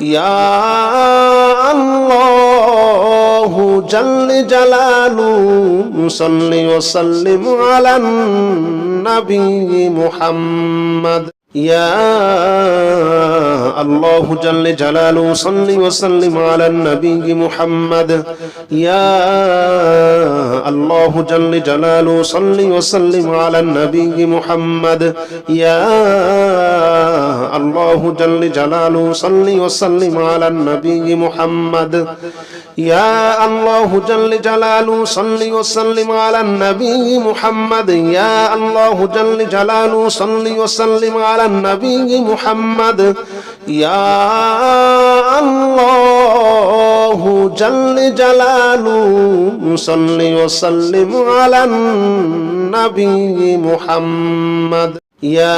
ইয়া আল্লাহু জাল্লে জালালু সাল্লি ওয়া সাল্লিম আলান নবী মুহাম্মদ ইয়া আল্লাহু জাল্লে জালালু সাল্লি ওয়া সাল্লিম আলান নবী মুহাম্মদ ইয়া আল্লাহু জাল্লে জালালু সাল্লি ওয়া সাল্লিম আলান নবী মুহাম্মদ ইয়া আল্লাহু জাল্লে জালালু সাল্লি ওয়া সাল্লিম আলান নবী মুহাম্মদ ইয়া আল্লাহু জাল্লে জালালু সাল্লি ওয়া সাল্লিম আলান নবী মুহাম্মদ ইয়া আল্লাহু জাল্লে জালালু সাল্লি ওয়া সাল্লিম আলান নবী মুহাম্মদ ইয়া আল্লাহু জাল্লে জালালু সাল্লি ওয়া সাল্লিম আলান নবী মুহাম্মদ ইয়া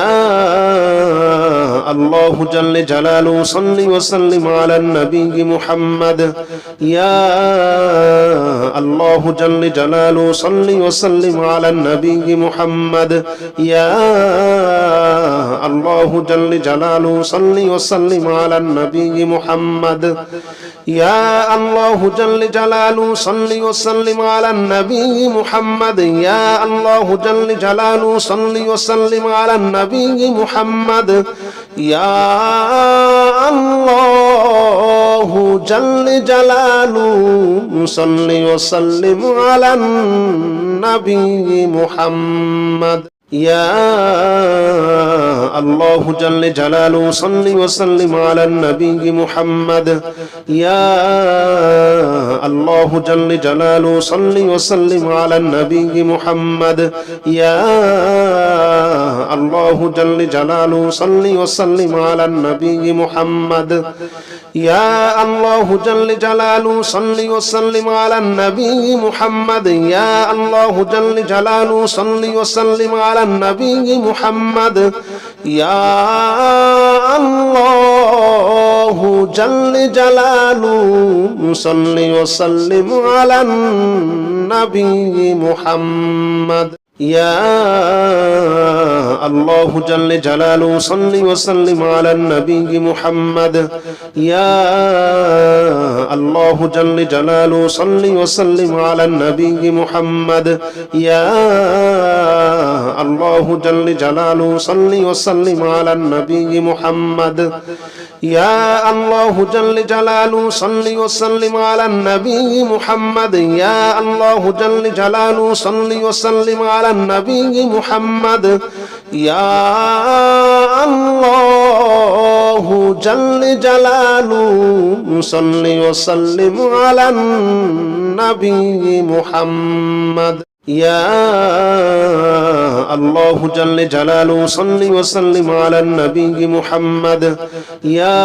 আল্লাহু জাল্লে জালালু সাল্লি ওয়া সাল্লিম আলান নবী মুহাম্মদ ইয়া আল্লাহু জাল্লে জালালু সাল্লি ওয়া সাল্লিম আলান নবী মুহাম্মদ ইয়া আল্লাহু জাল্লে জালালু সাল্লি ওয়া সাল্লিম আলান নবী মুহাম্মদ ইয়া আল্লাহু জাল্লে জালালু সাল্লি ওয়া সাল্লিম আলান নবী মুহাম্মদ ইয়া আল্লাহু জাল্লে জালালু সাল্লি ওয়া সাল্লিম আলান নবী মুহাম্মদ ইয়া আল্লাহু জাল্লে জালালু সাল্লি ওয়া সাল্লিম আলান নবী মুহাম্মদ ইয়া আল্লাহু জাল্লে জালালু সাল্লি ওয়া সাল্লিম আলান নবী মুহাম্মদ ইয়া আল্লাহু জাল্লে জালালু সাল্লি ওয়া সাল্লিম আলান নবী মুহাম্মদ ইয়া আল্লাহু জাল্লে জালালু সাল্লি ওয়া সাল্লিম আলান নবী মুহাম্মদ ইয়া আল্লাহু জাল্লে জালালু সাল্লি ওয়া সাল্লিম আলান নবী মুহাম্মদ ইয়া আল্লাহু জাল্লে জালালু সাল্লি ওয়া সাল্লিম আলান নবী মুহাম্মদ ইয়া আল্লাহু জাল্লে জালালু সাল্লি ওয়া সাল্লিম আলান নবী মুহাম্মদ ইয়া আল্লাহু জাল্লে জালালু সাল্লি ওয়া সাল্লিম আলান নবী মুহাম্মদ ইয়া আল্লাহু জাল্লে জালালু সাল্লি ওয়া সাল্লিম আলান নবী মুহাম্মদ ইয়া আল্লাহু জাল্লে জালালু সাল্লি ওয়া সাল্লিম আলান নবী মুহাম্মদ ইয়া আল্লাহু জাল্লে জালালু সাল্লি ওয়া সাল্লিম আলান নবী মুহাম্মদ ইয়া আল্লাহু জাল্লে জালালু সাল্লি ওয়া সাল্লিম আলান নবী মুহাম্মদ ইয়া আল্লাহু জাল্লে জালালু সাল্লি ওয়া সাল্লিম আলান নবী মুহাম্মদ ইয়া আল্লাহু জাল্লে জালালু সাল্লি ওয়া সাল্লিম আলান নবী মুহাম্মদ ইয়া আল্লাহু জাল্লে জালালু সাল্লি ওয়া সাল্লিম আলান নবী মুহাম্মদ ইয়া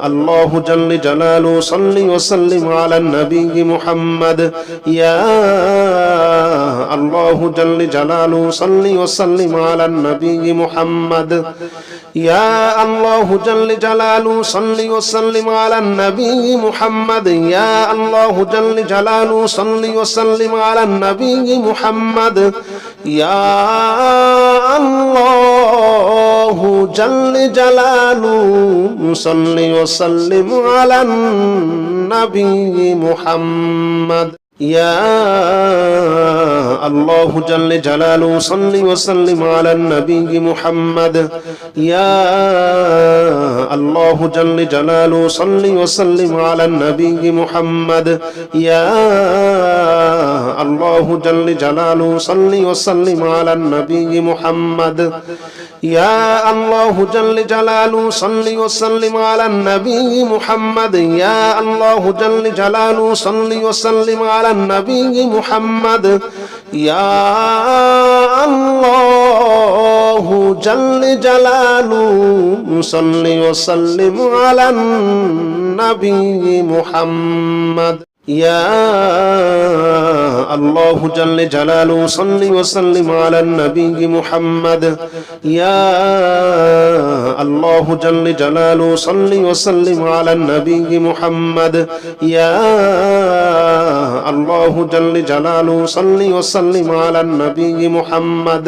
আল্লাহু জাল্লে জালালু সাল্লি ওয়া সাল্লিম আলান নবী মুহাম্মদ ইয়া আল্লাহু জাল্লে জালালু সাল্লি ওয়া সাল্লিম আলান নবী মুহাম্মদ ইয়া আল্লাহু জাল্লে জালালু সাল্লি ওয়া সাল্লিম আলান নবী মুহাম্মদ ইয়া আল্লাহু জাল্লে জালালু সাল্লি ওয়া সাল্লিম আলান নবী মুহাম্মদ ইয়া আল্লাহু জাল্লে জালালু সাল্লি ওয়া সাল্লিম আলান নবী মুহাম্মদ ইয়া আল্লাহু জাল্লে জালালু সাল্লি ওয়া সাল্লিম আলান নবী মুহাম্মদ ইয়া আল্লাহু জাল্লে জালালু সাল্লি ওয়া সাল্লিম আলান নবী মুহাম্মদ ইয়া আল্লাহু জাল্লে জালালু সাল্লি ওয়া সাল্লিম আলান নবী মুহাম্মদ ইয়া আল্লাহু জাল্লে জালালু সাল্লি ওয়া সাল্লিম আলান নবী মুহাম্মদ ইয়া আল্লাহু জাল্লে জালালু সাল্লি ওয়া সাল্লিম আলান নবী মুহাম্মদ ইয়া আল্লাহু জাল্লে জালালু সাল্লি ওয়া সাল্লিম আলান নবী মুহাম্মদ ইয়া আল্লাহু জাল্লে জালালু সাল্লি ওয়া সাল্লিম আলান নবী মুহাম্মদ ইয়া আল্লাহু জাল্লে জালালু সাল্লি ওয়া সাল্লিম আলান নবী মুহাম্মদ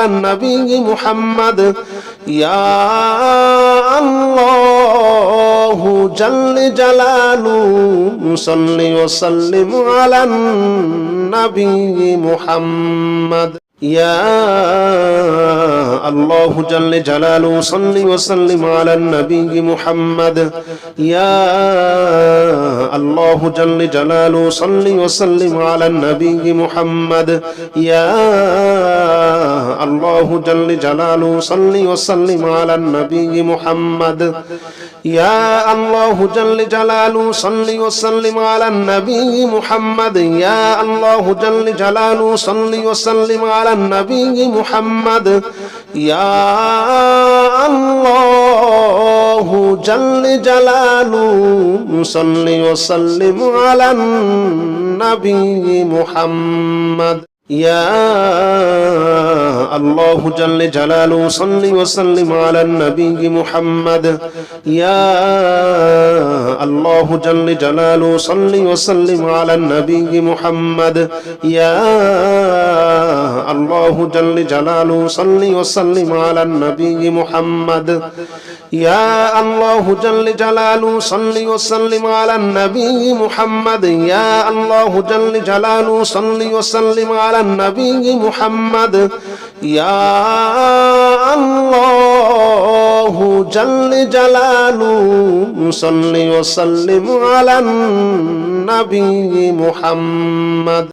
على النبي محمد يا الله جل جلاله صل وسلم على النبي محمد يا الله جل جلاله صل وسلم على النبي محمد يا الله جل جلاله صل وسلم على النبي محمد يا الله جل جلاله صل وسلم على النبي محمد يا الله جل جلاله صل وسلم على النبي محمد يا الله جل جلاله صل وسلم على النبي محمد يا الله جل جلاله صل وسلم على النبي محمد يا الله جل جلاله صل وسلم على النبي محمد يا الله جل جلاله صل وسلم على النبي محمد يا الله جل جلاله صل وسلم على النبي محمد يا الله جل جلاله صل وسلم على النبي محمد يا الله جل جلاله صل وسلم على النبي محمد يا الله جل جلاله صل وسلم على النبي محمد